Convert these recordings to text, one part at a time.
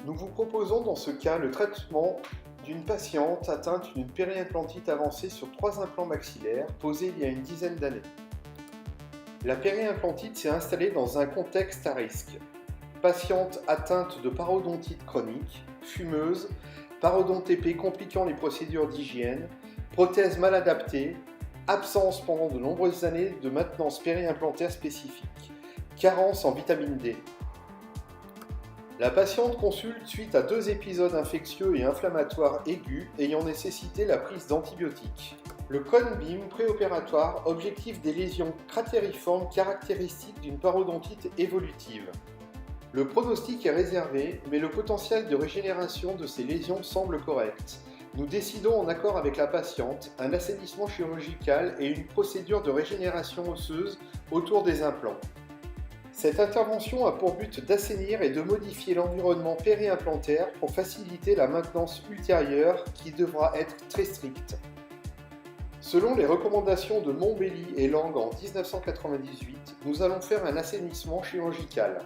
Nous vous proposons dans ce cas le traitement d'une patiente atteinte d'une périimplantite avancée sur 3 implants maxillaires posés il y a une dizaine d'années. La périimplantite s'est installée dans un contexte à risque. Patiente atteinte de parodontite chronique, fumeuse, parodontépée compliquant les procédures d'hygiène, prothèse mal adaptée, absence pendant de nombreuses années de maintenance périimplantaire spécifique, carence en vitamine D. La patiente consulte suite à 2 épisodes infectieux et inflammatoires aigus ayant nécessité la prise d'antibiotiques. Le cone-beam préopératoire objective des lésions cratériformes caractéristiques d'une parodontite évolutive. Le pronostic est réservé, mais le potentiel de régénération de ces lésions semble correct. Nous décidons en accord avec la patiente un assainissement chirurgical et une procédure de régénération osseuse autour des implants. Cette intervention a pour but d'assainir et de modifier l'environnement périimplantaire pour faciliter la maintenance ultérieure qui devra être très stricte. Selon les recommandations de Montbelli et Lang en 1998, nous allons faire un assainissement chirurgical.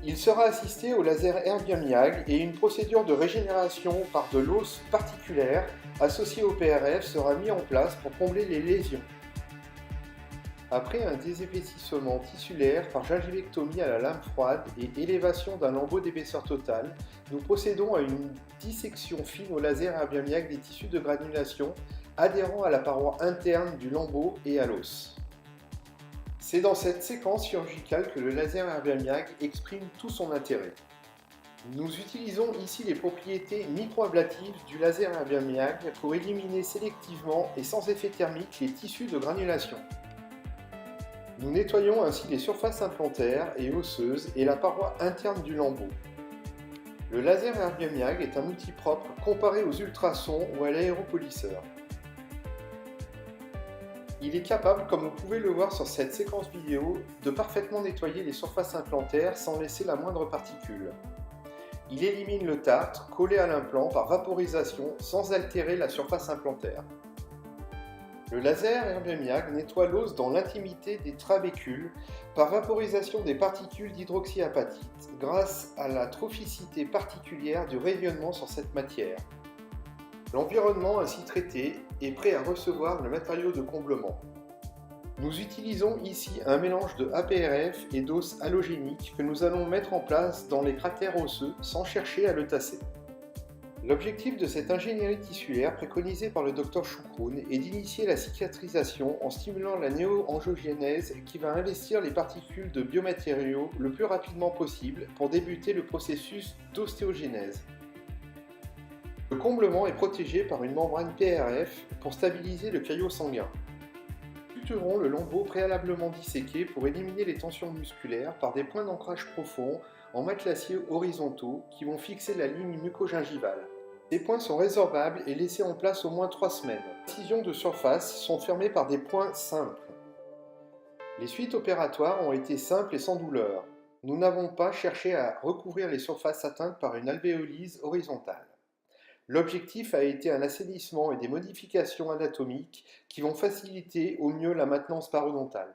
Il sera assisté au laser Erbium-YAG et une procédure de régénération par de l'os particulaire associée au PRF sera mise en place pour combler les lésions. Après un désépaississement tissulaire par gingivectomie à la lame froide et élévation d'un lambeau d'épaisseur totale, nous procédons à une dissection fine au laser Erbium-YAG des tissus de granulation adhérents à la paroi interne du lambeau et à l'os. C'est dans cette séquence chirurgicale que le laser Erbium-YAG exprime tout son intérêt. Nous utilisons ici les propriétés microablatives du laser Erbium-YAG pour éliminer sélectivement et sans effet thermique les tissus de granulation. Nous nettoyons ainsi les surfaces implantaires et osseuses et la paroi interne du lambeau. Le laser Erbium-YAG est un outil propre comparé aux ultrasons ou à l'aéropolisseur. Il est capable, comme vous pouvez le voir sur cette séquence vidéo, de parfaitement nettoyer les surfaces implantaires sans laisser la moindre particule. Il élimine le tartre collé à l'implant par vaporisation sans altérer la surface implantaire. Le laser Erbium-YAG nettoie l'os dans l'intimité des trabécules par vaporisation des particules d'hydroxyapatite grâce à la trophicité particulière du rayonnement sur cette matière. L'environnement ainsi traité est prêt à recevoir le matériau de comblement. Nous utilisons ici un mélange de APRF et d'os halogénique que nous allons mettre en place dans les cratères osseux sans chercher à le tasser. L'objectif de cette ingénierie tissulaire préconisée par le Dr Choukroun est d'initier la cicatrisation en stimulant la néo-angiogénèse qui va investir les particules de biomatériaux le plus rapidement possible pour débuter le processus d'ostéogénèse. Le comblement est protégé par une membrane PRF pour stabiliser le caillot sanguin. Nous suturons le lambeau préalablement disséqué pour éliminer les tensions musculaires par des points d'ancrage profonds en matelassier horizontaux qui vont fixer la ligne mucogingivale. Ces points sont résorbables et laissés en place au moins 3 semaines. Les incisions de surface sont fermées par des points simples. Les suites opératoires ont été simples et sans douleur. Nous n'avons pas cherché à recouvrir les surfaces atteintes par une alvéolyse horizontale. L'objectif a été un assainissement et des modifications anatomiques qui vont faciliter au mieux la maintenance parodontale.